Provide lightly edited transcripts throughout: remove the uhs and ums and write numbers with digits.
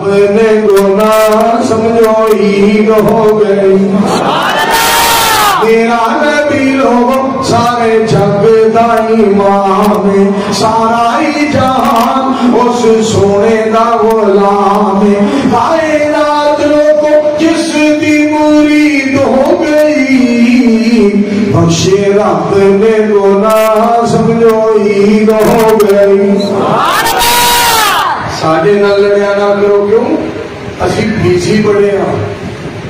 رب نے گناہ سمجھو عید ہو گئی میرا نبی لوگ سارے جگ دا امام سارا ہی جہان اس سونے دا غلام کائنات لوگوں جس دی مرید ہو گئی بخشے رب نے گناہ سمجھو عید ہو گئی ساڑھے نہ لڑیا نہ کرو کیوں اسی بیزی بڑے ہیں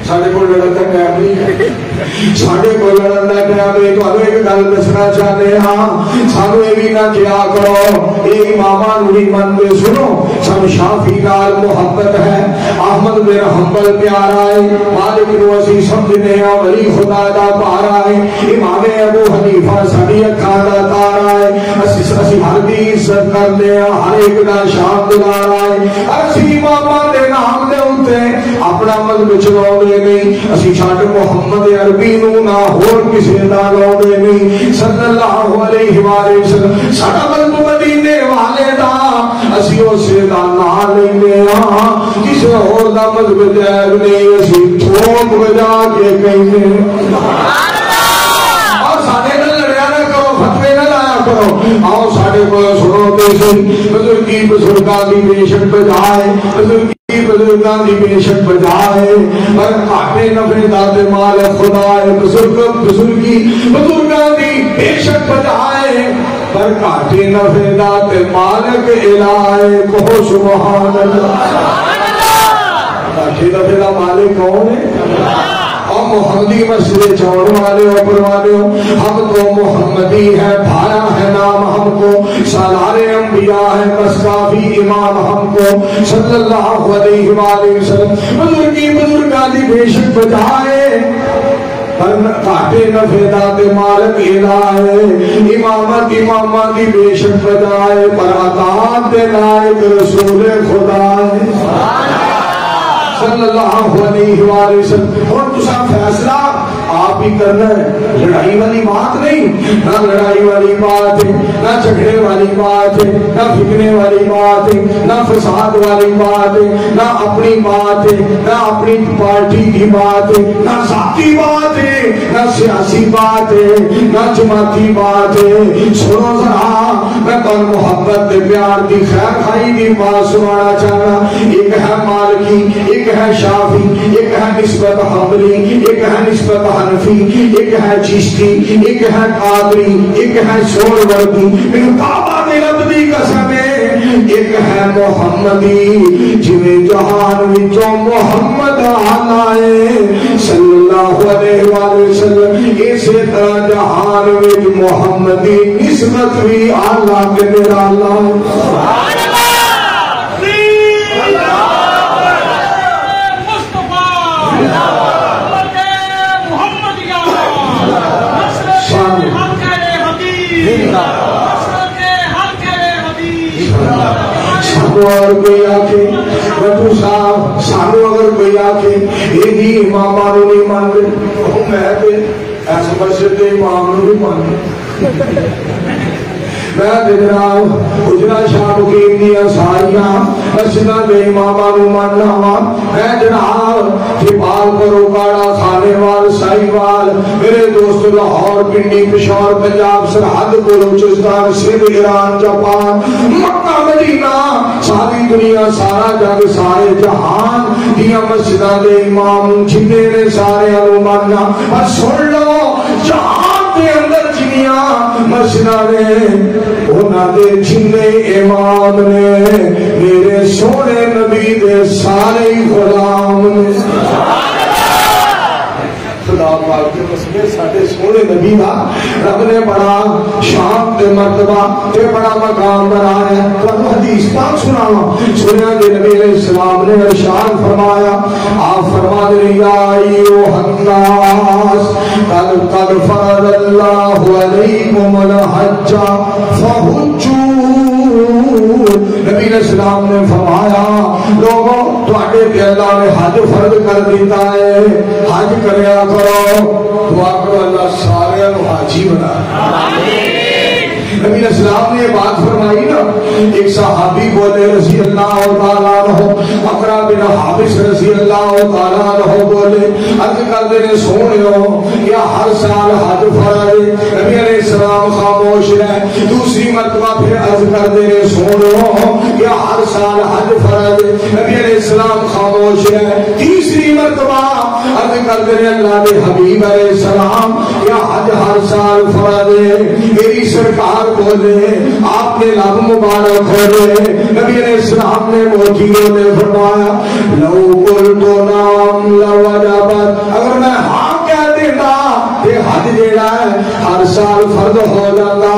ساڑھے کو لڑن کا ٹائم نہیں ہے ساڑھے کو لڑن کا ٹائم ہے تو ایک گل دسنا چاہتے ہاں سانو یہ بھی نہ کیا کرو یہ اماماں نہیں منتے سنو سن شافی نال محبت ہے احمد میرا حنبل پیارا ہے مالک نو اسی سمجھنے ہاں ولی خدا دا پارا ہے امام ابو حنیفہ ساڈی اکھاں دا تارا ہے اسی ہر دی عزت کرتے ہیں ہر ایک دا شان دلارا ہے اسی اماماں دے نام دے اوتے اپنا مذہب چلاؤ نہیں اسی چھاٹ محمد عربی نو نہ ہور کسی دا لاؤ نہیں صلی اللہ علیہ وآلہ وسلم ساڈا مذہب مدینے والے دا اسی اسے دا نہ لینے ہاں کسی اور دا مذہب جائب نہیں اسی ٹھوک بجا کے کہنے اور ساڈے نال لڑیا نہ کرو فتوے نہ لایا کرو آؤ ساڈے کو سنو تے سی بزرگی بزرگاں دی بیشک بجائے بزرگی بزرگاں دی بیشک بجائے پر کاٹے نفع داد مال خدا ہے بزرگی بزرگاں دی بیشک بجائے پر کاٹے نفع داد مالک الہے کہو سبحان اللہ کاٹے نفع دا مالک کون ہے اور محمدی مسئلے چھوڑ والے اور پروالے ہو ہم تو محمدی ہے بھایا ہے نام ہم کو سالار انبیاء ہے بس کافی امام ہم کو صلی اللہ علیہ وآلہ وسلم بزرگی بزرگاں دی بیشک بجائے پر کاٹے نفع داد مالک الہے امامت امامت دی بیشک بجائے پر عطاعت دے لائق رسول خدا ہے صلی اللہ علیہ وآلہ وسلم اور تسا فیصلہ آپ ہی کرنا ہے لڑائی والی بات نہیں نہ لڑائی والی بات ہے نہ جھگڑے والی بات ہے نہ پھکنے والی بات ہے نہ فساد والی بات ہے نہ اپنی بات ہے نہ اپنی پارٹی کی بات ہے نہ ذاتی بات ہے نہ سیاسی بات ہے نہ جماعتی بات ہے سنو ذرا میں تو محبت پیار دی خیر خائی دی بات سنانا چاہنا ایک ہے مالکی ایک ہے شافی ایک ہے نسبت حنبلی ایک ہے نسبت حنفی ایک ہے چشتی ایک ہے قادری ایک ہے سہروردی من کعبہ دے رب دی قسم ایک ہے محمدی جنہیں جہان وچوں محمد آلائے صلی اللہ علیہ وآلہ وسلم اسی طرح جہان وچ محمدی نسبت بھی آلہ کے میرا اللہ اور کوئی آکے رجو صاحب سانو اگر کوئی آکے یہ بھی امام آنو نہیں مان دے میں تے ایسا مسجد دے امام آنو نہیں مان دے میں جناب اجرا شاہ مقیم دیا ساریاں مسجدہ دے امام آنو ماننا ہوا میں جناب جبال کرو کاڑا خانے وال سائی وال میرے دوست لاہور پنڈی پشور پنجاب سرحد بلوچستان سندھ ایران جاپان مکہ مدینہ ساری دنیا سارا جگ سارے جہان دیا مسجدہ دے امام جھنے نے سارے آنو ماننا اور سن لو جہان دے اندر جنیاں مسجدہ نے انہاں دے جھنے امام نے میرے سونے نبی دے سارے غلام نے خدا پاک کے مسئلے ساڑھے سونے نبی دا رب نے بڑا شان دے مرتبہ تے بڑا مقام بنایا ہے تو حدیث پاک سناوا سنیا دے نبی علیہ السلام نے ارشاد فرمایا آپ فرما دے یا ایوہ الناس قد فرض اللہ علیکم الحج فحجو نبی علیہ السلام نے فرمایا لوگوں تو آگے کہ اللہ نے حج فرض کر دیتا ہے حج کریا کرو دعا کرو اللہ سارے حاجی بنا نبی اسلام نے بات فرمائی نا، ایک صحابی بولے رضی اللہ تعالیٰ عنہ، اقرا بن حابس رضی اللہ تعالیٰ عنہ بولے عرض کرتے ہیں سونیو یا ہر سال حج فرض، نبی علیہ السلام خاموش رہے، دوسری مرتبہ پھر عرض کرتے ہیں سونیو یا ہر سال حج فرض، نبی علیہ السلام خاموش رہے، تیسری مرتبہ عرض کرتے ہیں اللہ کے حبیب علیہ السلام یا حج ہر سال فرض ہے۔ میری سرکار بولے، آپ نے لب مبارک کھولے، نبی علیہ السلام نے موجیوں نے فرمایا لو قلت نام لوجبت، اگر میں ہاں کہہ دیتا کہ حج جیڑا ہے ہر سال فرض ہو جاتا،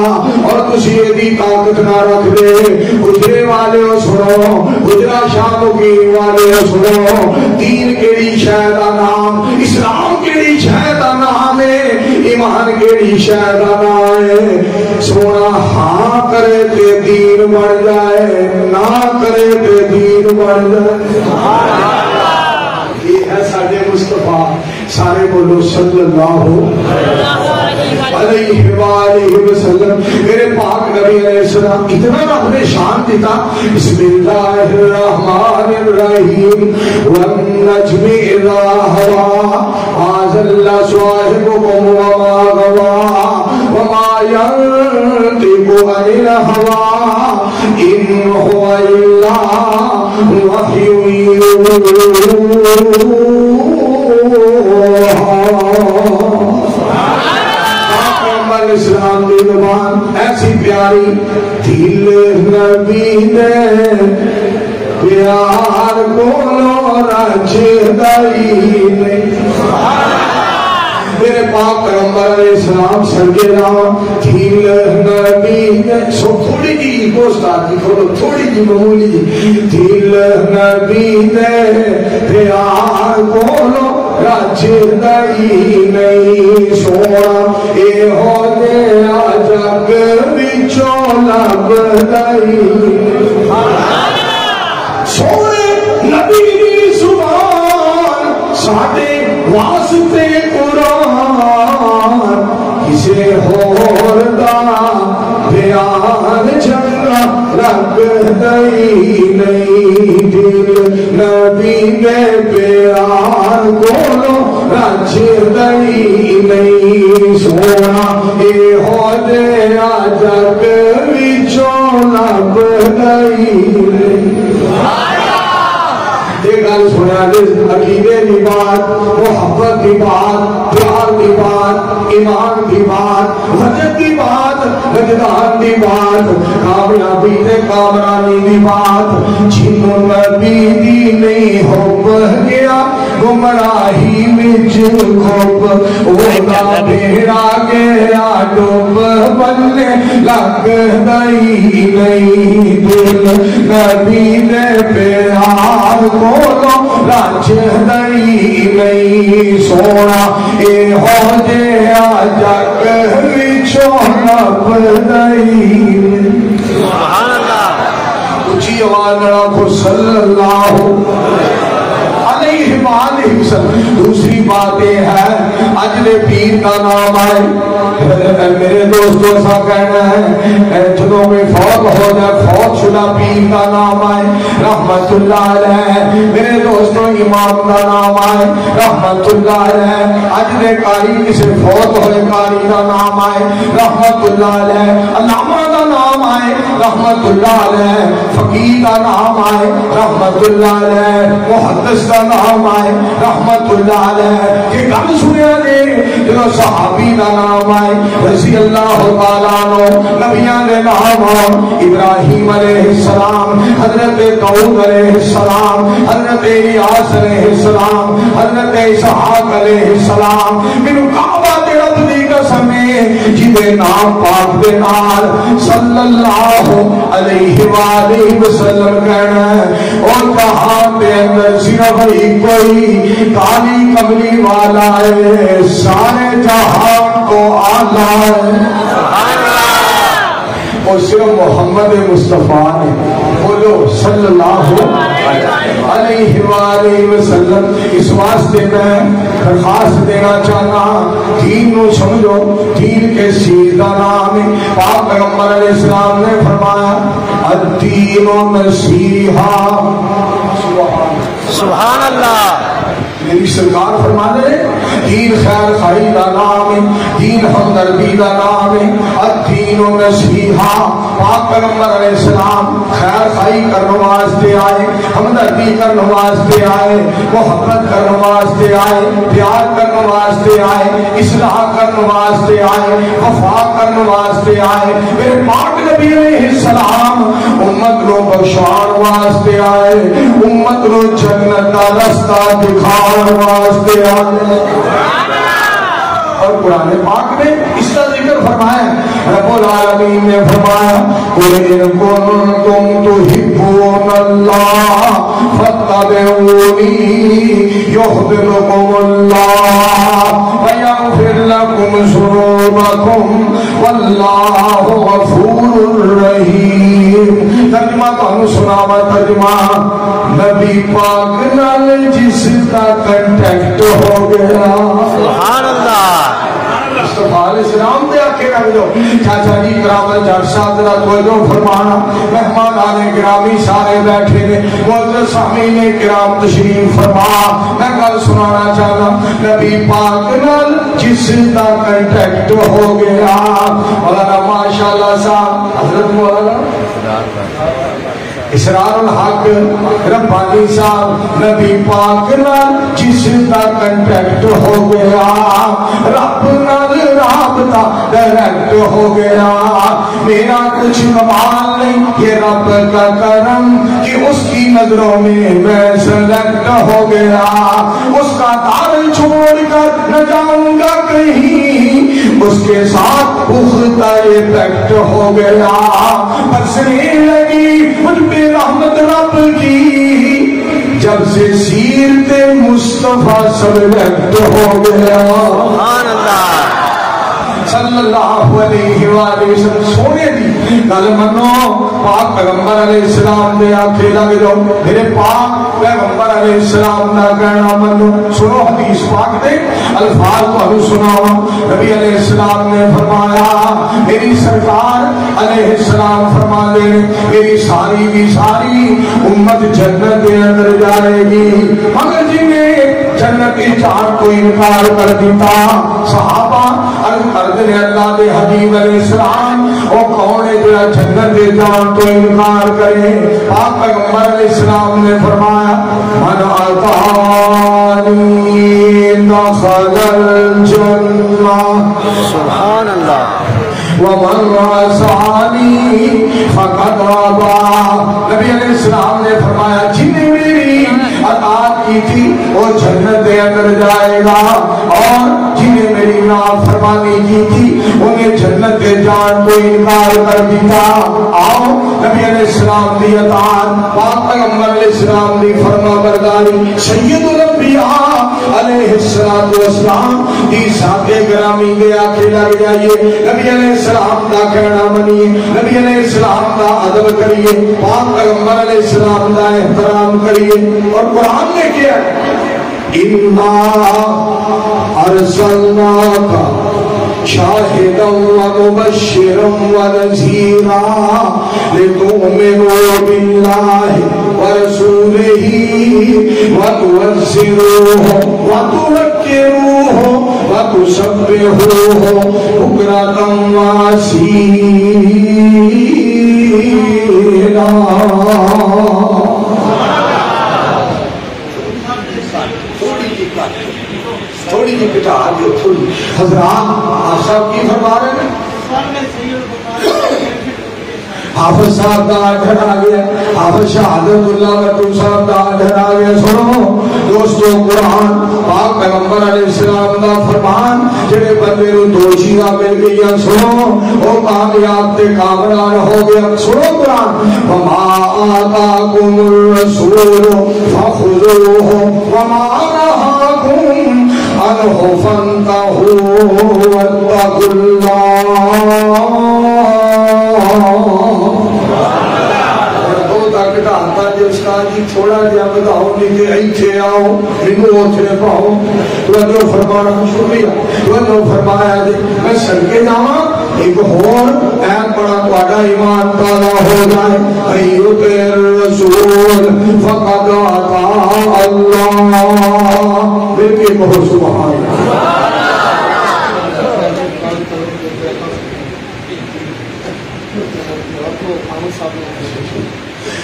اور تسی یہ طاقت نہ رکھ دے، اجرے والے ہو سنو، اجرا شاہ مقیم والے ہو سنو، دین کیڑی شے دا نام، اسلام کیڑی شے دا نام ہے، ایمان کیڑی شے دا نام ہے، سونا ہاں کرے تے دین بن جائے، نہ کرے تے دین بن جائے۔ یہ ہے ساڈے مصطفیٰ، سارے بولو صلی اللہ علیہ وآلہ وسلم۔ میرے پاک نبی علیہ السلام اتنا رب نے شان دیتا، بسم اللہ الرحمن الرحیم والنجم اذا ہوا ما ضل صاحبکم وما غوا وما ينطق عن الهوى ان هو الا وحی اسلام کی زبان ایسی پیاری، دل نبی نے پیار کو رچ دئی نہیں۔ میرے پاک پیغمبر علیہ السلام سرگے راہ دل نبی نے، سو تھوڑی جی گوشتار کی کھولو، تھوڑی جی معمولی جی، دل نبی نے پیار کو رچ دئی نہیں، سونا اے ہو گیا جگ وچوں لب دئی، سونے نبی دی زبان ساڈے واسطے قرآن، کسے ہور دا بیان چنگا لگ دئی نہیں، دل نبی نے پیار کو رچ دئی نہیں، سونا اے ہو دیا جگ وچوں لب دئی نہیں۔ یہ گل سنیا عقیدے کی بات، محبت کی بات، پیار کی بات، ایمان کی بات، وجد کی بات، وجدان کی بات، کامیابی تے کامرانی کی بات، جنوں نبی دی نہیں ہوب گیا گمراہی وچ کھوپ، اودا بیڑا گیا ڈوب بننے لگ دئی نہیں، دل نبی دے پیار کو رچ دئی نہیں، سونا اے ہو جیا جگ وچوں لب دئی نہیں۔ سبحان اللہ، اچھی آواز رکھو صلی اللہ علیہ وآلہ وسلم۔ دوسری بات یہ ہے اج دے پیر کا نام آئے، میرے دوستوں سا کہنا ہے جدوں میں فوت ہو جائے، فوت شدہ پیر کا نام آئے رحمت اللہ علیہ، میرے دوستوں امام کا نام آئے رحمت اللہ علیہ، اج دے قاری کسے فوت ہوئے قاری کا نام آئے رحمت اللہ علیہ، علامہ کا نام آئے رحمت اللہ علیہ، فقیہ کا نام آئے رحمت اللہ علیہ، محدث کا نام آئے رحمت اللہ علیہ۔ کہ گل سنیا دے جو صحابی کا نام آئے رضی اللہ تعالیٰ عنہ، نبیاں دے نام ابراہیم علیہ السلام، حضرت داؤد علیہ السلام، حضرت الیاس علیہ السلام، حضرت اسحاق علیہ السلام، مینوں کعبہ دے رب دی قسم ہے جدے نام پاک دے نال صلی اللہ علیہ وآلہ وسلم کہنا ہے، اور کہاں پہ اندر صرف ہی کوئی کالی کملی والا ہے، سارے جہاں کو آلہ ہے، اور صرف محمد مصطفیٰ نے، بولو صلی اللہ علیہ وآلہ وسلم. اس واسطے میں درخواست دینا چاہنا دین نو سمجھو. دین کے سیدھا نام پاک پیغمبر علیہ السلام نے فرمایا الدین نصیحہ. سبحان اللہ. میری سرکار فرمانے دین خیر خائی کا نام ہے, دین ہمدردی کا نام ہے. الدین نصیحہ. پاک پیغمبر علیہ السلام خیر خائی کرنے واسطے آئے, ہمدردی کرنے واسطے آئے, محبت کرنے واسطے آئے, پیار کرنے واسطے آئے, اصلاح کرنے واسطے آئے, وفا کرنے واسطے آئے. میرے پاک نبی علیہ السلام امت کو بخشان واسطے آئے, امت کو جنت کا رستہ دکھان واسطے آئے. اور قرآن پاک میں اس کا ذکر فرمایا. رب العالمین نے فرمایا قُلْ إِن كُنتُمْ تُحِبُّونَ اللَّهَ فَاتَّبِعُونِي يُحْبِبْكُمُ اللَّهُ وَيَغْفِرْ لَكُمْ ذُنُوبَكُمْ وَاللَّهُ غَفُورٌ رَحِيمٌ. ترجمہ تو سناوا. ترجمہ نبی پاک نال جس کا کنٹیکٹ ہو گیا. سبحان اللہ. مصطفیٰ علیہ السلام دے آکے رکھ دو. چاچا جی کرام جٹ صاحب ذرا توجہ فرمانا. مہمان آنے گرامی سارے بیٹھے نے, معزز سامعین کرام تشریف فرما. میں گل سنانا چاہنا نبی پاک نال جس کا کنٹیکٹ ہو گیا. مولانا ماشاءاللہ صاحب حضرت مولانا اسرار الحق ربانی صاحب نبی پاک نال جس کا کنٹیکٹ ہو گیا, رب نال رابطہ ڈائریکٹ ہو گیا. میرا کچھ کمال نہیں, یہ رب کا کرم کہ اس کی نظروں میں سلیکٹ ہو گیا. اس کا دار چھوڑ کر نہ جاؤں گا کہیں, اس کے ساتھ پختہ یہ پیکٹ ہو گیا. برسنے لگی مجھ پہ رحمت رب کی, جب سے سیرت مصطفیٰ سلیکٹ ہو گیا. سبحان اللہ. صلی اللہ علیہ وآلہ وسلم. سونے دی گل منو, پاک پیغمبر علیہ السلام دے آکھے لگ جاؤ. میرے پاک پیغمبر علیہ السلام دا کہنا منو. سنو حدیث پاک دے الفاظ تو سناؤ. نبی علیہ السلام نے فرمایا, میری سرکار علیہ السلام فرما دے میری ساری کی ساری امت جنت کے اندر جائے گی, مگر جنہیں جنت کی جان کو انکار کر دیتا. صحابہ عرض کر دے اللہ دے حبیب علیہ السلام وہ کون ہے جو جنت کے جان کو انکار کرے. پاک پیغمبر علیہ السلام نے فرمایا من اطاعنی دخل الجنہ. سبحان اللہ. وَمَنْ عَصَانِي فَقَدْ أَبَىٰ. نبی علیہ السلام نے فرمایا جنہیں میری اطاعت کی تھی وہ جنت کے اندر جائے گا, اور جنہیں میری نافرمانی کی تھی انہیں جنت کے جان کو انکار کر دیتا. آؤ نبی علیہ السلام دی اطاعت, پاک پیغمبر علیہ السلام دی فرما برداری, سید الانبیاء علیہ السلام دی ذات گرامی دے آکھے لگ جائیے. نبی علیہ السلام دا کہنا منیے, نبی علیہ السلام دا ادب کریے, پاک پیغمبر علیہ السلام دا احترام کریے. اور قرآن نے کیا اِنَّا أَرْسَلْنَاكَ شَاهِدًا وَمُبَشِّرًا وَنَذِيرًا لِتُؤْمِنُوا بِاللَّهِ وَرَسُولِهِ وَتُعَزِّرُوهُ وَتُذَكِّرُوهُ وَتُسَبِّحُوهُ بُكْرَةً وَأَصِيلًا. تھوڑی جی پٹا جو تھوڑی حضرات آپ صاحب کی فرما رہے ہیں. حافظ صاحب کا آڈر آ گیا, حافظ شہادت اللہ بٹو صاحب کا آڈر آ گیا. سنو دوستو, قرآن پاک پیغمبر علیہ السلام کا فرمان جڑے بندے نو دو چیزاں مل گئی, سنو وہ کامیاب تے کامران ہو گیا. سنو قرآن وما آتاکم الرسول فخذوہ وما نہاکم عنہ فانتہوا واتقوا اللہ. جی تھوڑا جہا بتاؤ نہیں کہ ایتھے آؤ مینوں اوتھے پاؤ توجہ فرمانا شکریہ توجہ فرمایا جی میں صدقے جاواں ایک اور اے بڑا تہاڈا ایمان تازہ ہو جائے ایت الرسول فقد اطاع اللہ بلکہ بہت سبحان اللہ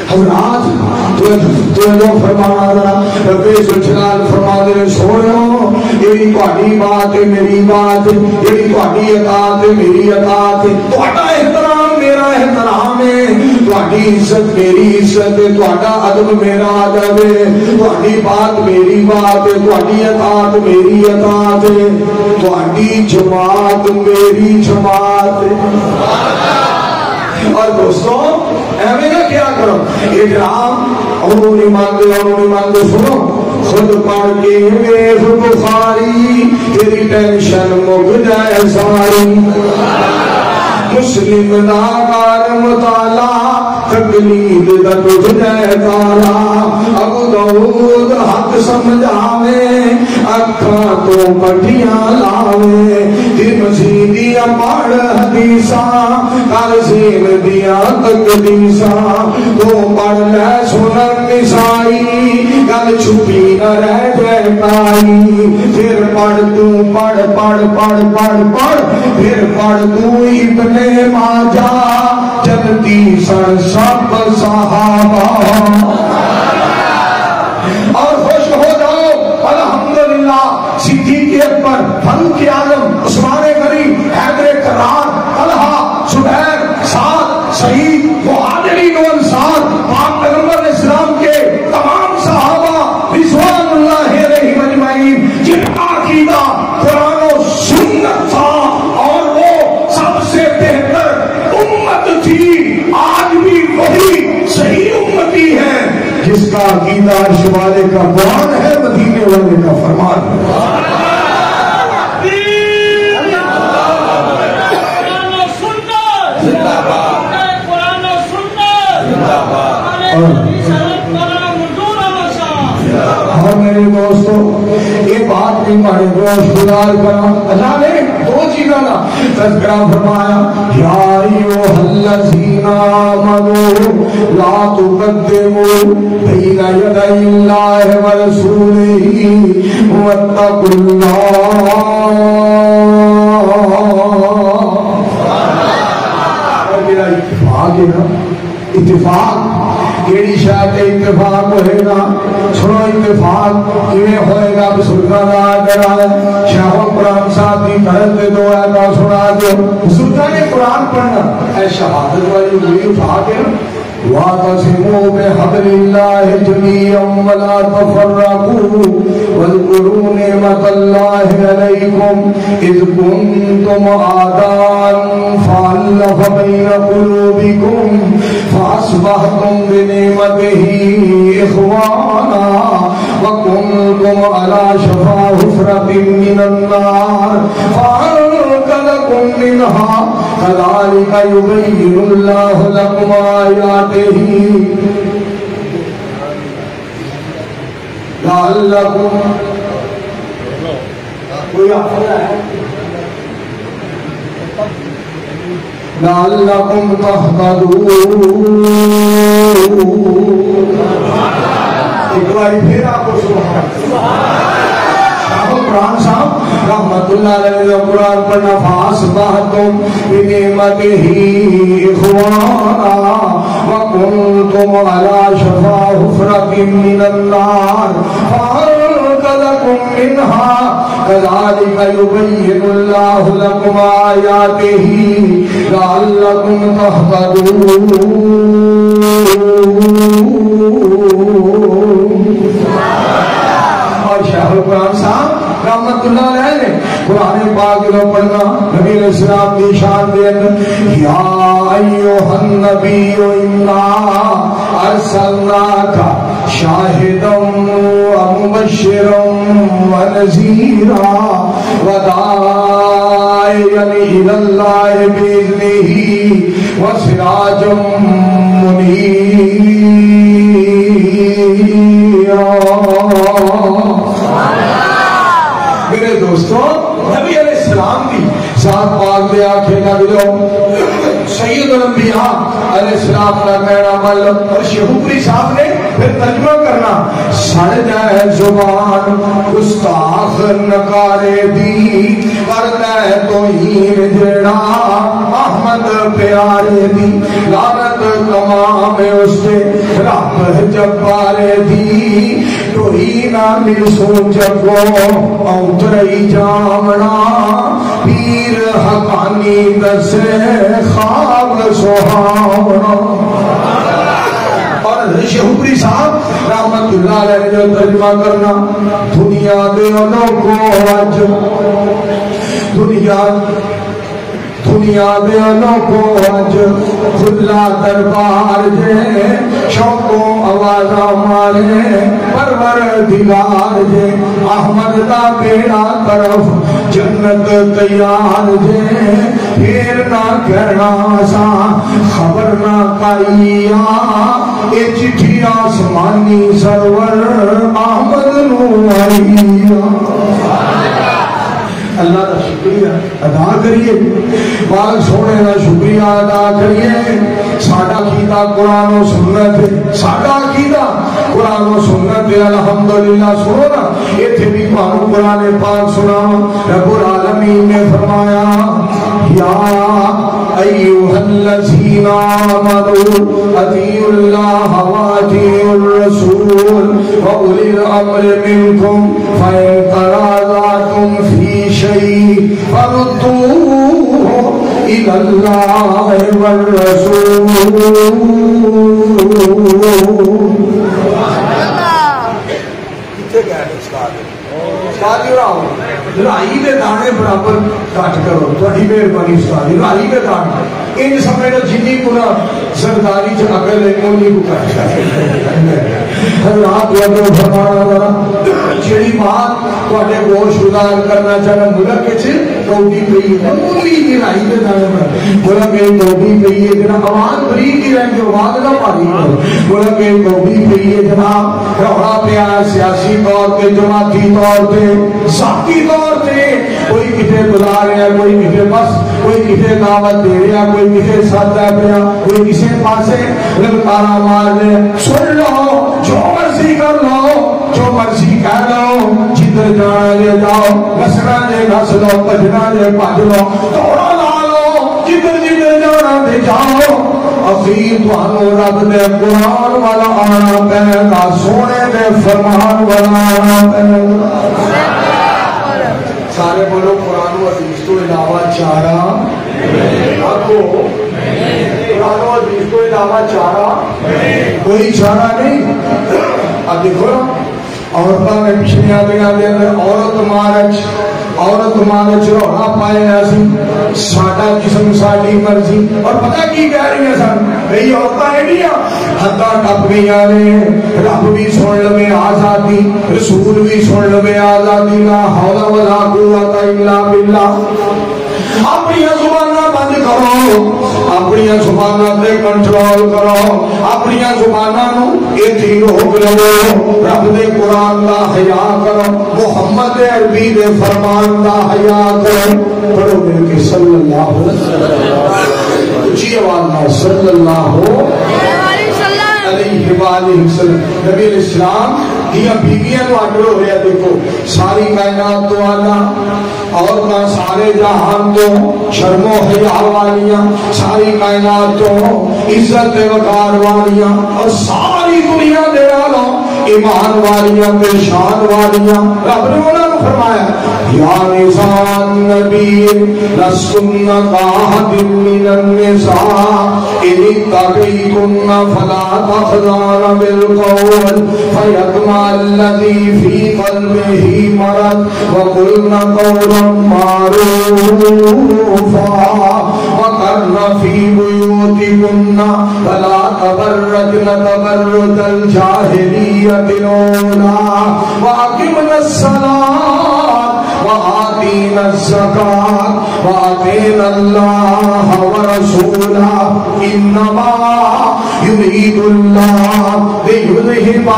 حضرات تو لوگ فرمانا ذرا رب جلال فرما دے سونو یہ تہاڈی بات ہے میری بات یہ تہاڈی اطاعت ہے میری اطاعت ہے تہاڈا احترام میرا احترام ہے تہاڈی عزت میری عزت ہے تہاڈا ادب میرا ادب ہے تہاڈی بات میری بات ہے تہاڈی اطاعت میری اطاعت ہے تہاڈی جماعت میری جماعت ہے اور دوستوں ایویں نہ کیا کرو اجرام اور نہیں مانتے سنو خود پڑھ کے ویخ بخاری تیری ٹینشن مک جائے ساری مسلم دا کار مطالعہ تقلید دا تجھ جائے تارا ابو داؤد حق سمجھاوے اکھاں تو پٹھیاں لاوے ترمذیدیاں پڑھ حدیثاں کارزین دیاں تقدیساں تو پڑھ لے سنن نسائی گل چھپی نہ رہ جائے کائی پھر پڑھ تو پڑھ پھر پڑھ تو ابن ماجہ جلدی سن سب صحابہ اور خوش ہو جاؤ الحمدللہ صدیق اکبر فاروق اعظم عثمان غنی حیدر کرار طلحہ زبیر سعد سعید مہاجرین و انصار پاک پیغمبر اسلام کے تمام صحابہ رضوان اللہ علیہم اجمعین جن کا عقیدہ قرآن و سنت تھا اور وہ سب سے بہتر امت تھی آج بھی وہی صحیح امتی ہے جس کا عقیدہ عرش والے کا قرآن ہے مدینے والے کا فرمان ہے اور میرے دوستو یہ بات بھی ہمارے دوست گزار کرا اللہ نے دو چیزوں کا تذکرہ فرمایا یا ایھا الذین آمنوا لا تقدموا بین یدی اللہ ورسولہ واتقوا اللہ اور میرا اتفاق ہے نا اتفاق کیڑی شاید اتفاق ہوئے گا سنو اتفاق کیویں ہوئے گا بزرگاں دا آدر ہے شاہ قرآن صاحب کی طرف دے دو آیتاں سنا دو بزرگاں نے قرآن پڑھنا اے شہادت والی ہوئی اٹھا کے وَاعْتَصِمُوا بِحَبْلِ اللَّهِ جَمِيعًا وَلَا تَفَرَّقُوا وَاذْكُرُوا نِعْمَةَ اللَّهِ عَلَيْكُمْ إِذْ كُنتُمْ أَعْدَاءً فَأَلَّفَ بَيْنَ قُلُوبِكُمْ فَأَصْبَحْتُمْ بِنِعْمَتِهِ إِخْوَانًا وَكُنتُمْ عَلَى شَفَا حُفْرَةٍ مِّنَ النَّارِ فَأَنقَذَكُم مِّنْهَا كَذَلِكَ يُبَيِّنُ اللَّهُ لَكُمْ آيَاتِهِ لعلكم لعلكم تهتدون ایک بار پھر آپ کو قرآن صاحب رحمت اللہ علیہ قرآن پڑھنا فَأَصْبَحْتُمْ بِنِعْمَتِهِ إِخْوَانًا وَكُنْتُمْ عَلَى شَفَا حُفْرَةٍ مِّنَ النَّارِ فَأَنقَذَكُم مِّنْهَا كَذَلِكَ يُبَيِّنُ اللَّهُ لَكُمْ آيَاتِهِ لَعَلَّكُمْ تَهْتَدُونَ اور شاہ قرآن صاحب رحمت اللہ علیہ نے قرآن پاک کو پڑھنا نبی علیہ السلام کی شان دے یا ایھا النبی انا ارسلناک شاہدا ومبشرا ونذیرا وداعیا الی اللہ باذنہ وسراجا منیرا میرے دوستوں نبی علیہ السلام کی ذات پاک دے آنکھیں لگ جاؤ سید الانبیاء علیہ السلام کا کہنا مل اور شیخوپری صاحب نے پھر ترجمہ کرنا سڑ جائے زبان گستاخ نکارے دی کرنا ہے توہین جڑا احمد پیارے دی لعنت تمام اس سے رب جبارے دی توہینہ ملسو جگو اوترئی جامنا پیر حقانی دسے خواب سہاونا اور شیخوپری صاحب رحمت اللہ علیہ نے جو ترجمہ کرنا دنیا دے لوگوں آج دنیا دے لوگوں آج کھلا دربار جے شوقوں آوازہ مارے پروردگار جے احمد دا بیڑا طرف جنت تیار جے پھر نہ کرنا سا خبر نہ کائیا اے چٹھی آسمانی سرور احمد نو آئیا اللہ کا شکریہ ادا کریے پاک سونے کا شکریہ ادا کریے ساڈا عقیدہ قرآن و سنت ہے ساڈا عقیدہ قرآن و سنت ہے الحمدللہ سنو نا ایتھے بھی تانوں قرآن پاک سناواں رب العالمین نے فرمایا یا ایھا الذین آمنوا اطیعوا اللہ واطیعوا الرسول واولی الامر منکم فإن تنازعتم فی شیء فردوه الی اللہ والرسول رائی دے دانے برابر کٹ کرو تھوڑی مہربانی استاد رائی دے دانے ان سمے دا جنی گنا سرداری چ عقل ہے اونی کو کٹ حضرات وجہ فرمانا ذرا جڑی بات تواڈے گوش گزار کرنا چاہنا ملک وچ کوڈی پئی ہے اونی دی رائی دے دانے ملک وچ کوڈی پئی ہے جنا آواز بریک ہی رہندی آواز نہ پاری ملک وچ کوڈی پئی ہے جناب روڑا پیا سیاسی طور تے جماعتی طور تے ذاتی طور تے کوئی کتے بلا رہا کوئی کتے بس کوئی کتے دعوت دے رہا کوئی کتے ساتھ پیا کوئی کسی پاسے للکارا مار دے سن لو جو مرضی کر لو جو مرضی کہہ لو جدھر جانا لے جاؤ نسنا لے نس لو بجنا لے بج لو دوڑا لا لو جدھر جدھر جانا لے جاؤ اخیر تانوں رب دے قرآن والا آنا پہنے گا سونے دے فرمان والا آنا پہنے گا سارے بولو قرآن و حدیث تو علاوہ چارہ آگو قرآن و حدیث تو علاوہ چارہ کوئی چارہ نہیں اب دیکھو نا عورتوں میں پچھلے آدھیاں دے اندر عورت مارچ روڑا پائے ایسی ساڑھا جسم ساڑھی مرضی اور پتہ کی کہہ رہی ہیں سن بھئی عورتیں ایڈیاں حدہ ٹپ گئیاں نے رب بھی سن لوے آزادی رسول بھی سن لوے آزادی لا حول ولا قوت الا باللہ اپنی زبانہ بند کرو اپنی زبانہ تے کنٹرول کرو اپنی زبانہ نو ایتھی روک لو رب دے قرآن دا حیا کرو محمد عربی دے فرمان دا حیا کرو پڑھو مل کے صلی اللہ علیہ جی آواز صلی اللہ علیہ وسلم نبی علیہ السلام دیا بیویاں تو آڈر ہو رہا دیکھو ساری کائنات تو آنا عورتاں سارے جہان تو شرم و حیا والیاں ساری کائنات تو عزت وقار والیاں اور ساری دنیا دے والوں ایمان والیاں تے شان والیاں رب نے انہاں کو فرمایا یا نساء النبی لستن کاحد من النساء ان اتقیتن فلا تخضعن بالقول فیطمع الذی فی قلبہ مرض وقلن قولا معروفا وقرن فی بیوتکن فلا تبرجن تبرج الجاہلیۃ الأولى وأقمنا الصلاة وآتینا الزکاة وآتینا اللہ ورسولہ انما یرید اللہ لیذہب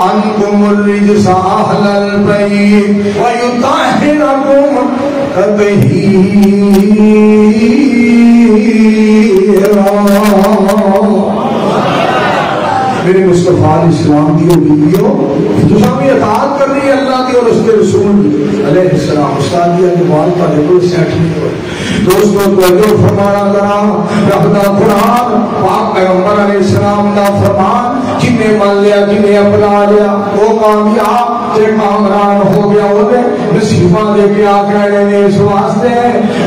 عنکم الرجس اہل البیت ویطہرکم تطہیرا۔ میرے مصطفیٰ علیہ السلام کی بیویوں جو سامنے اطاعت کر رہی ہے اللہ کی اور اس کے رسول علیہ السلام، استاد دیا کہ بال کا کوئی سیٹ نہیں ہو۔ دوستوں کو جو فرمانا ذرا رب دا قرآن پاک پیغمبر علیہ السلام دا فرمان جنہیں مان لیا جنہیں اپنا لیا وہ کامیاب جے کامران ہو گیا ہوتے نصیبہ دے کے آکھنے نے اس واسطے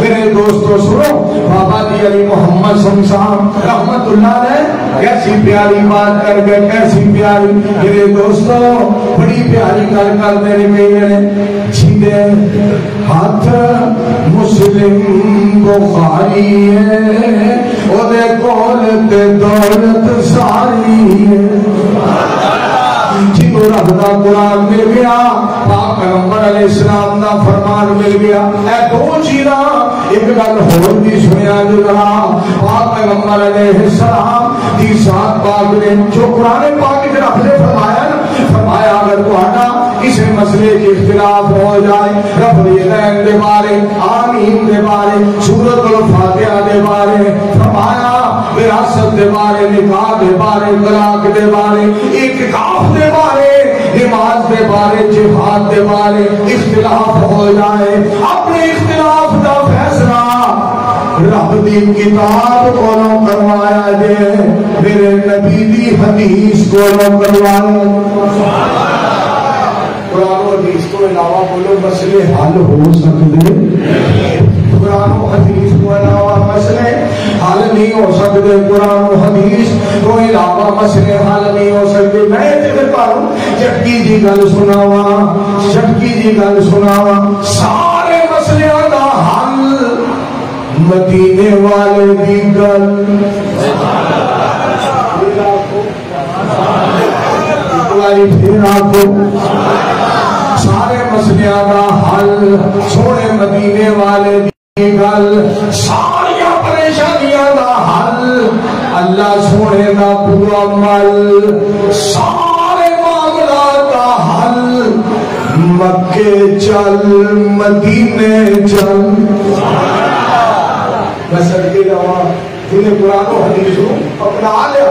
میرے دوستوں سنو بابا جی علی محمد صاحب رحمت اللہ نے کیسی پیاری بات کر کے کیسی پیاری میرے دوستوں بڑی پیاری گل کر میرے میرے جھیدے ہاتھ مسلم بخاری ہے او دے کول تے دولت ساری ہے جنہوں رب دا قرآن مل گیا پاک پیغمبر علیہ السلام دا فرمان مل گیا اے دو چیزاں ایک گل ہور بھی سنیا جو رہا پاک پیغمبر علیہ السلام دی ذات پاک نے جو قرآن پاک کے رب نے فرمایا اگر تہاڈا کسی مسئلے کی اختلاف ہو جائے رب الیدین دے بارے آمین دے بارے سورۃ الفاتحہ دے بارے فرمایا وراثت دے بارے نکاح دے بارے طلاق دے بارے اعتکاف دے بارے نماز دے بارے جہاد دے بارے اختلاف ہو جائے اپنے اختلاف دا فیصلہ رب دی کتاب کو کروایا جے میرے نبی دی حدیث کو کروایا قرآن و حدیث کو علاوہ بولو مسئلے حل ہو سکتے قرآن و حدیث کو علاوہ مسئلے حل نہیں ہو سکتے قرآن و حدیث کو علاوہ مسئلے حل نہیں ہو سکتے میں دیکھتا ہوں چٹکی جی گل سناوا سارے مسئلے دا حل مدینے والے دی گل پھر آپ سارے مسئلہ دا حل سونے مدینے والے دی گل ساری پریشانیاں دا حل اللہ سونے دا پورا مل سارے معاملات دا حل مکے چل مدینے چل میں صدقے جاواں جنہیں قرآن و حدیث اپنا لیا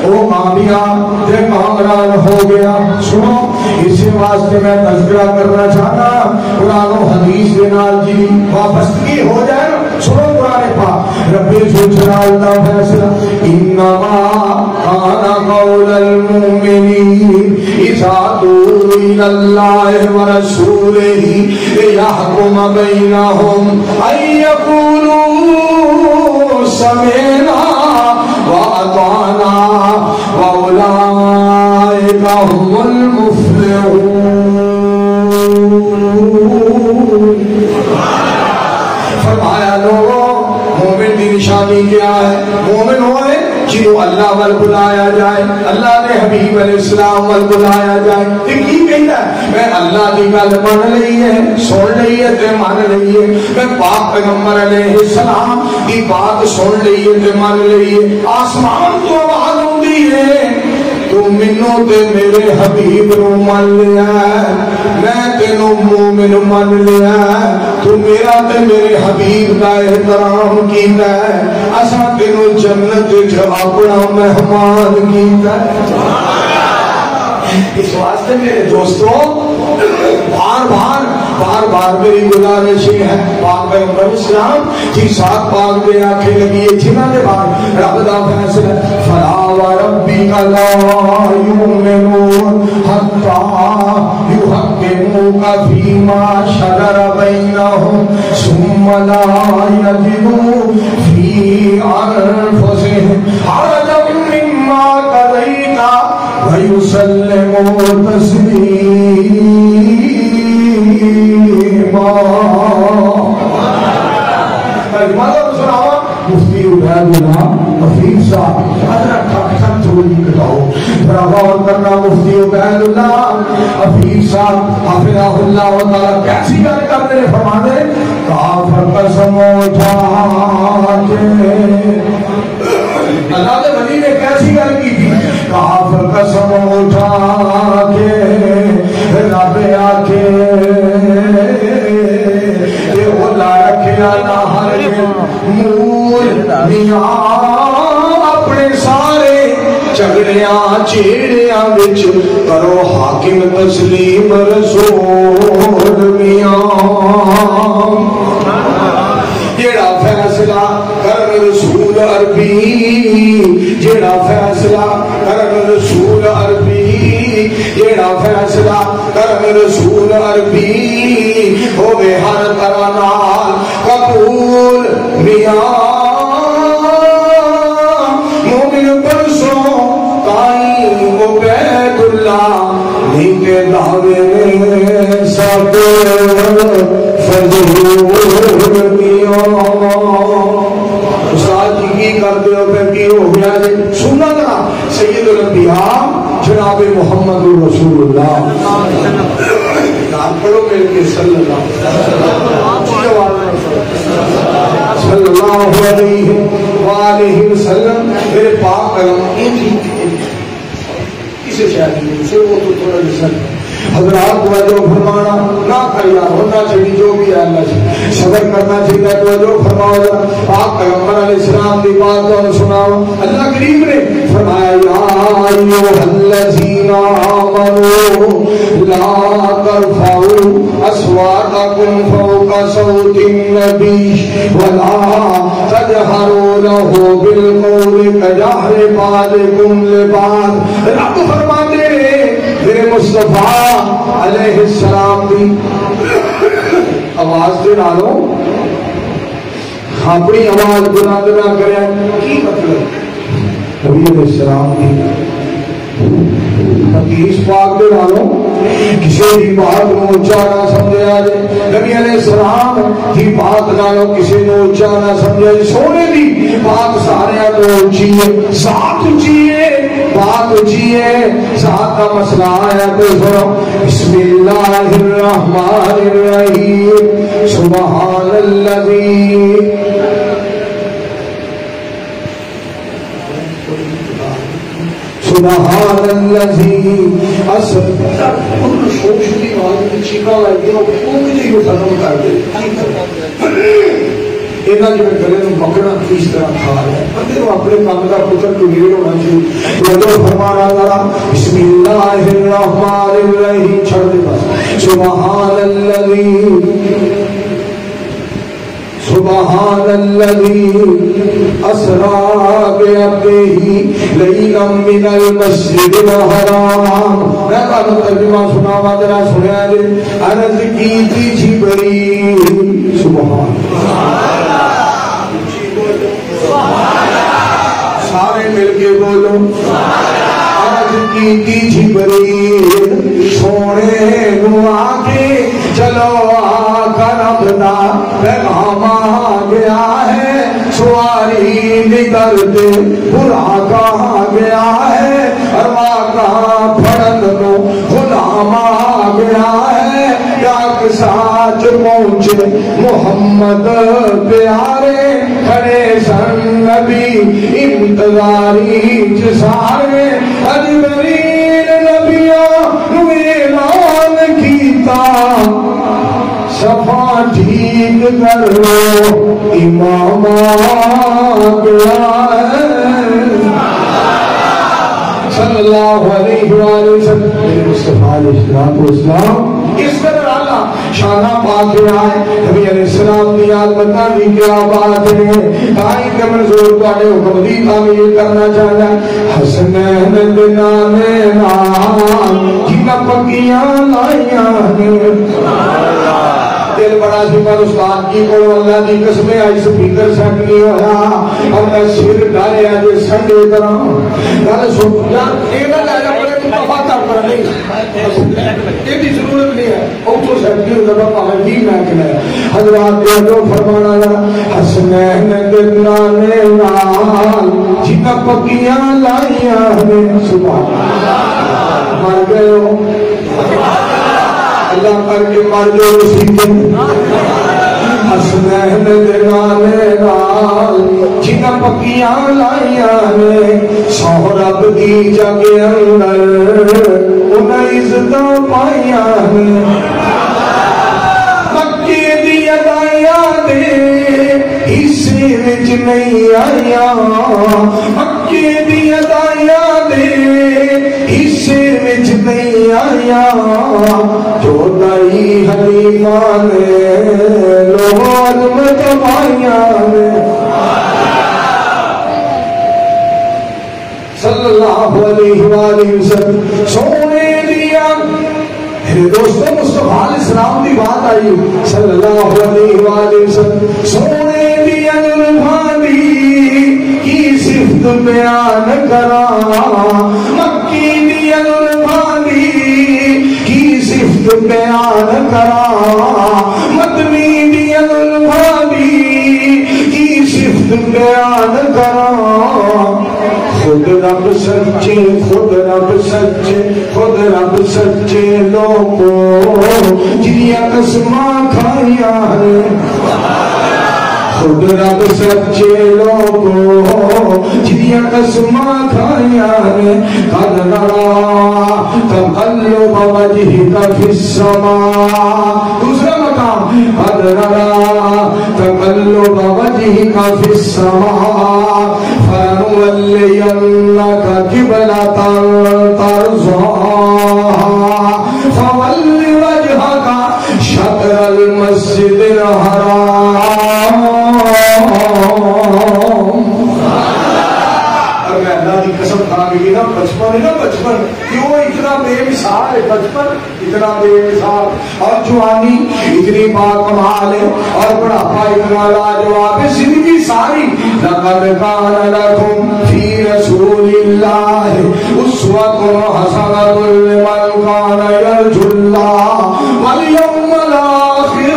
وہ کامیاب جے کامران ہو گیا سنو اسی واسطے میں تذکرہ کرنا چاہتا قرآن و حدیث کے نال جی وابستگی ہو جائے نا سنو قرآن پاک رب جلال دا فیصلہ انما کان قول المؤمنین اذا دعوا الى اللہ ورسولہ لیحکم بینہم ان یقولوا سمعنا وأطعنا وأولئك هم المفلحون فرمایا لوگوں مومن کی نشانی کیا ہے مومن ہوئے جنہوں اللہ وال بلایا جائے اللہ نے حبیب علیہ السلام وال بلایا جائے تو کی کہتا ہے میں اللہ کی گل مان لئی ہے سن لئی ہے تے مان لئی ہے میں پاک پیغمبر علیہ السلام کی بات سن لئی ہے تے مان لئی ہے آسمان تو آواز ہوندی ہے تو منو تے میرے حبیب نو مان لیا میں تینوں مومن مان لیا تو میرا تے میرے حبیب کا احترام کیتا ہے اساں تینوں جنت وچ اپنا مہمان کیتا ہے اس واسطے میرے دوستوں بار بار میری گزارش ہے پاک پیغمبر اسلام کی ساتھ پاک دے آنکھیں لگی ہے جنہاں دے بعد رب دا فیصلہ فلا وربک لا یؤمنون حتی یحکموک فیما شجر بینہم ثم لا یجدوا فی انفسہم حرجا مما قضیت ویسلموا تسلیما مفتی عبید اللہ حفیظ صاحب حضرت کا کنٹرولی کٹاؤ ذرا غور کرنا مفتی عبید اللہ حفیظ صاحب حافظہ اللہ تعالیٰ کیسی گل کرتے ہیں فرماتے کافر قسم اٹھا کے اللہ کے ولی نے کیسی گل کی تھی کافر قسم اٹھا کے رب آکے یہ اولا رکھیا نہ ہر مول میاں اپنے سارے جھگڑیاں چیڑیاں وچ کرو حاکم تسلیم رسول میاں جیڑا فیصلہ کرن رسول عربی جیڑا فیصلہ کرن رسول عربی جیڑا فیصلہ کرن رسول عربی ہوے ہر طرح نال قبول میاں مومن برسوں تائیں عبید اللہ نیکے دعوے میں سب فضول میاں استاد جی کی کرتے ہو پہ کی ہو گیا جی سننا نا سید الانبیاء جناب محمد رسول اللہ نام پڑھو میرے کے صلی اللہ علیہ وآلہ وسلم میرے پاک کلام کسے شاید نہیں اسے وہ تو تھوڑا جسل حضرات توجہ فرمانا نہ کریا ہونا چاہیے جو بھی ہے اللہ سے صبر کرنا چاہیے توجہ فرماؤ پاک پیغمبر علیہ السلام کی بات تو سناؤ اللہ کریم نے فرمایا یا ایھا الذین آمنوا لا ترفعوا اصواتکم فوق صوت النبی ولا تجهروا له بالقول كجهر بعضکم لبعض رب فرماتے میرے مصطفیٰ علیہ السلام دی آواز دے نالوں اپنی آواز بلند نہ کرے کی مطلب نبی علیہ السلام دی حدیث پاک دے نالوں کسی بھی بات کو اونچا نہ سمجھا جائے نبی علیہ السلام کی بات نالوں کسی کو اونچا نہ سمجھا جائے سونے دی بات سارے تو اونچی ہے ذات اونچی ہے بات اونچی ہے ذات کا مسئلہ آیا تو سنو بسم اللہ الرحمن الرحیم سبحان الذی سبحان الذی اسر ان شوش دی آواز میں چیکا لگی وہ مجھے یہ ختم کر دے اینا جو میں گلے میں پکڑا کس طرح کھا رہا ہے بندے کو اپنے کام کا پتر کو یہ ہونا چاہیے تو فرمانا ذرا بسم اللہ الرحمن الرحیم چھڑ دے بس سبحان الذی سبحان الذی اسرا بعبدہ لیلا من المسجد الحرام میں کہا ترجمہ سناوا ذرا سنیا جی عرض کی تھی جبریل سبحان سارے مل کے بولو عرض کی تھی جبریل سونے نو آگے چلو آقا ربنا پیغام آ گیا ہے سواری نکل دے برا کہا گیا ہے اروا کہاں پھڑن نو غلام آ گیا ہے ڈاک ساچ پہنچے محمد پیارے کھڑے سن نبی انتظاری جسارے اجبرین نبیوں نو اعلان کیتا صفا ٹھیک کر لو امام آگیا صلی اللہ علیہ وآلہ وسلم میرے مصطفیٰ علیہ السلام اس طرح اللہ شانہ پاک آئے نبی علیہ السلام کی آلمتہ بھی کیا بات ہے آئی کہ منظور پاڑے حکم دی تعمیر کرنا چاہتا ہے حسنین دنانے نام جنہ پکیاں لائیاں دل بڑا سی پر استاد کی کو اللہ دی قسمیں آئی سپیکر سیٹ نہیں ہویا اور میں سر ڈالے آجے سنڈے طرح گل سن جان اینا لائنا پڑے تو تفاتر پر نہیں ایڈی ضرورت نہیں ہے اوٹو سیٹ نہیں ہوتا پاہر بھی میں کہنا ہے حضرات دے جو فرمانا لگا حسنین دنانے نال جنہ پکیاں لائیاں ہمیں سبحان مر گئے ہو اللہ کر کے مر جو سیدھے حسنین دے نالے نال جنہ پکیاں لائیاں نے سہرب دی جگ اندر انہیں عزتاں پائیاں نے مکے دی ادائیاں دے حصے وچ نہیں آئیاں مکے دی ادائیاں دے حصے وچ نہیں آئیاں جو دائی حلیمہ نے لو عظمت پائیاں نے صلی اللہ علیہ وآلہ وسلم سونے دیا میرے دوستوں مصطفیٰ علیہ السلام کی بات آئی صلی اللہ علیہ وآلہ وسلم سونے دیا نلبھانی کی صفت بیان کرا مکی دیا نلبھانی کی صفت بیان کرا مدنی دیا نلبھانی کی صفت بیان کرا خود رب سچے خود رب سچے خود رب سچے لوگوں جنیا قسماں کھائیاں ہیں خود رب سچے لوگوں جنیا قسماں کھائیاں ہیں قد نرا تقلب وجہک فی السماء دوسرا مقام قد نرا تقلب وجہک فی السماء فَنُوَلِّيَنَّكَ قِبْلَةً تَرْضَاهَا فَوَلِّ وَجْهَكَ شَطْرَ الْمَسْجِدِ الْحَرَامِ اگر اللہ کی قسم کھا گئی نا بچپن ہے نا بچپن کیوں اتنا بے مثال ہے بچپن اتنا بے مثال اور جوانی اتنی باکمال ہے اور بڑھاپا اتنا لاجواب ہے زندگی ساری لقد کان لکم فی رسول اللہ اسوۃ حسنۃ لمن کان یرجو اللہ والیوم الاخر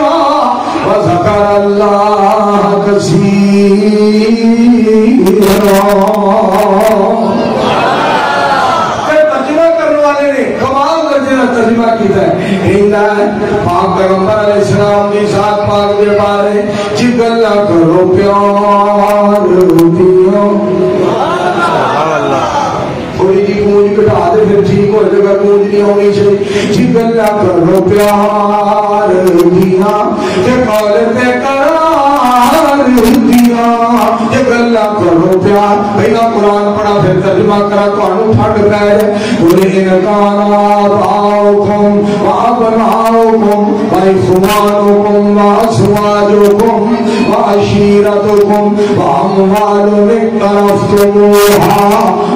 وذکر اللہ کثیرا ترجمہ کیتا ہے پاک پیغمبر علیہ السلام کی ذات پاک دے بارے جگل نہ کرو پیار دیو تھوڑی جی گونج کٹا دے پھر ٹھیک ہو جائے گا گونج نہیں ہونی چاہیے جگل نہ کرو پیار دیا کہ قول پہ قرار دیا جگل نہ کرو پیار پہلا قرآن پڑھا پھر ترجمہ کرا تو انو پھٹ گئے قل ان کان آباؤکم وابناؤکم وإخوانکم وأزواجکم وعشیرتکم واموال اقترفتموها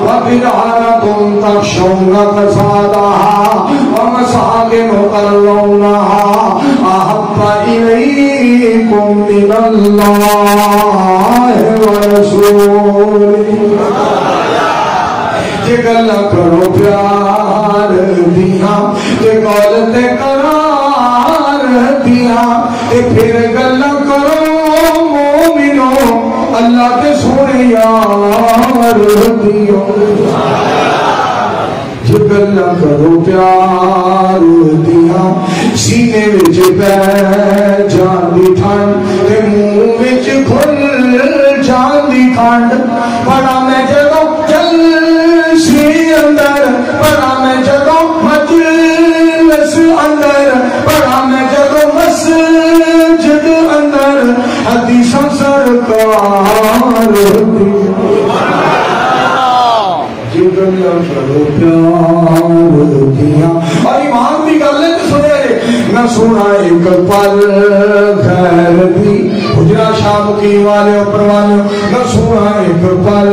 وتجارة تخشون کسادها ومساکن ترضونها أحب إليكم من الله ورسوله کہ گلہ کرو پیار دیا کہ قولت قرار دیا کہ پھر گلہ کرو مومنوں اللہ کے سونے یار دیو کہ گلہ کرو پیار دیا سینے وچ پہ جان دی ٹھنڈ کہ منہ وچ کھل جان دی ٹھنڈ بڑا میں جگہ چل اندر بڑا میں جگہ مجلس اندر بڑا میں جگہ مسجد اندر حدیثاں سرکار جگل کرو پیار دیا اور ایمان دی گل سنے نہ سونا ایک پل خیر دی حجرہ شام کی والے اوپر والے نہ سونا ایک پل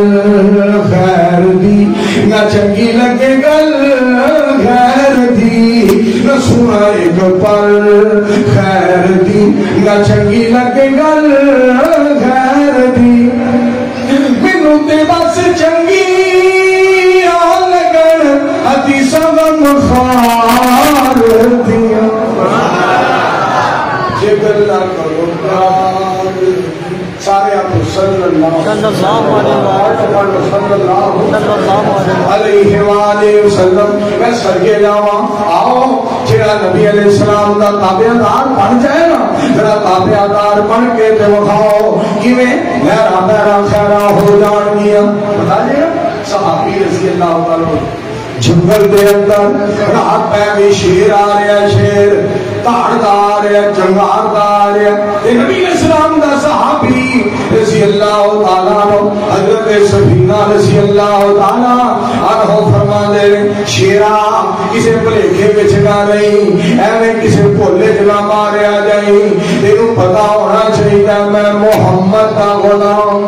خیر دی نہ چنگی لگے گل خیر دی نہ سونا ایک پل خیر دی نہ چنگی لگے گل خیر دی مینوں تے بس چنگی لگن حدیثاں دا مخار دیا جے گلا کرو سارے آپ صلی اللہ علیہ وآلہ وسلم میں سرگے جاواں آؤ جڑا نبی علیہ السلام دا تابعدار بن جائے نا، جڑا تابعدار بن کے تے وکھاؤ کیویں لہراں پیراں خیراں ہو جان گیاں. بتا جائے صحابی رضی اللہ تعالی جنگل دے اندر رات پہ بھی شیر آ رہا، شیر تاڑ دا آ رہا، جنگار دا آ رہا. نبی علیہ السلام دا صحابی رضی اللہ تعالیٰ عنہ حضرت سفینہ رضی اللہ تعالیٰ عنہ فرما دے شیرا کسے بھلیکے وچ نہ رہی، ایویں کسے بھولے چ نہ ماریا جائی، تینوں پتا ہونا چاہیے میں محمد دا غلام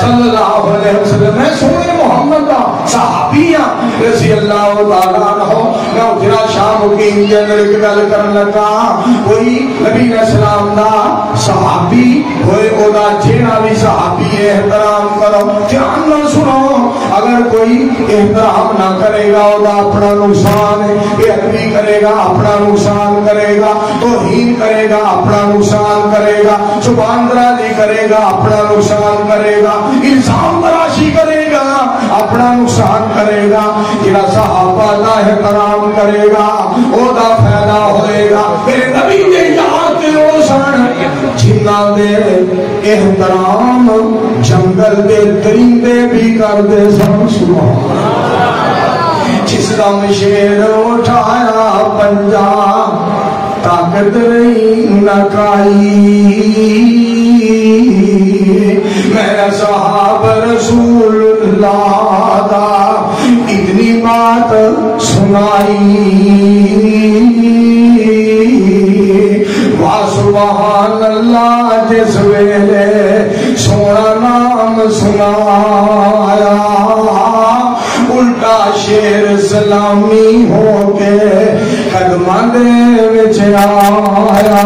صلی اللہ علیہ وسلم، میں سونے محمد دا صحابیاں رضی اللہ تعالیٰ عنہ. میں اجرا شاہ مقیم کے اندر ایک گل کرن لگا، کوئی نبی علیہ السلام دا صحابی ہوئے او دا جیڑا بھی صحابی ہے احترام کرو. دھیان نہ سنو، اگر کوئی احترام نہ کرے گا او دا اپنا نقصان ہے، بے ادبی کرے گا اپنا نقصان کرے گا، توہین کرے گا اپنا نقصان کرے گا، زبان درازی کرے گا اپنا نقصان کرے گا، الزام تراشی کرے گا اپنا نقصان کرے گا. جڑا صحابہ دا احترام کرے گا او دا فائدہ ہوئے گا. میرے نبی دے یاد تے او سن جنہاں دے احترام جنگل دے درندے بھی کردے سن. سبحان اللہ. جس دم شیر اٹھایا پنجا طاقت نہیں نہ کائی، میرا صحاب رسول اللہ دا اتنی بات سنائی. واہ سبحان اللہ جس ویلے سونا نام سنایا، الٹا شیر سلامی ہو کے قدماں دے وچ آیا.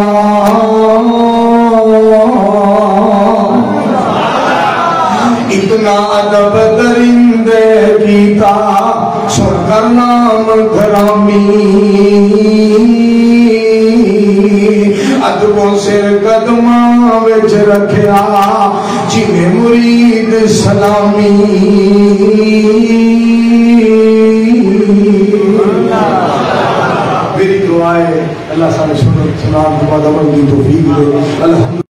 اتنا ادب درندے کیتا سن کر نام گرامی، ادبوں سر قدماں وچ رکھیا جویں مرید سلامی. میری دعا ہے اللہ سارے سنت سنان کے بعد عمل کی توفیق دے. الحمد